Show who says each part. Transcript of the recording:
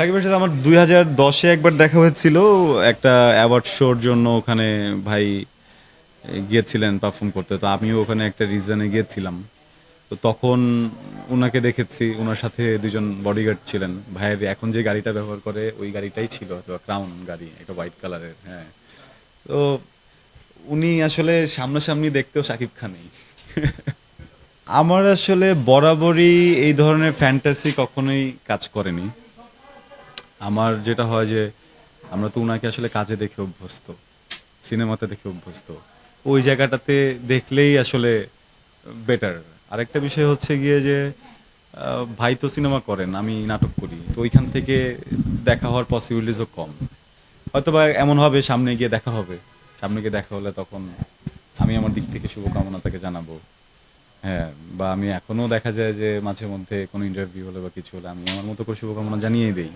Speaker 1: সাকিবের সাথে আমার 2010-এ একবার দেখা হয়েছিল একটা অ্যাওয়ার্ড শোর জন্য। ওখানে ভাই গিয়েছিলেন পারফর্ম করতে, তো আমিও ওখানে একটা রিজনে গিয়েছিলাম। তো তখন ওনাকে দেখেছি, ওনার সাথে দুজন বডিগার্ড ছিলেন। ভাইয়ের এখন যে গাড়িটা ব্যবহার করে ওই গাড়িটাই ছিল, তো ক্রাউন গাড়ি, একটা হোয়াইট কালারের। হ্যাঁ, তো উনি আসলে সামনাসামনি দেখতেও শাকিব খানই। আমার আসলে বরাবরই এই ধরনের ফ্যান্টাসি কখনোই কাজ করেনি। আমার যেটা হয় যে আমরা তো উনাকে আসলে কাজে দেখে অভ্যস্ত, সিনেমাতে দেখে অভ্যস্ত। ওই জায়গাটাতে দেখলেই আসলে বেটার। আরেকটা বিষয় হচ্ছে গিয়ে যে ভাই তো সিনেমা করেন, আমি নাটক করি, তো ওইখান থেকে দেখা হওয়ার পসিবিলিটিসও কম। হয়তোবা এমন হবে সামনে গিয়ে দেখা হবে, সামনে গিয়ে দেখা হলে তখন আমি আমার দিক থেকে শুভকামনা তাকে জানাবো। হ্যাঁ, বা আমি এখনো দেখা যায় যে মাঝে মধ্যে কোনো ইন্টারভিউ হলে বা কিছু হলে আমি আমার মতো করে শুভকামনা জানিয়ে দেই।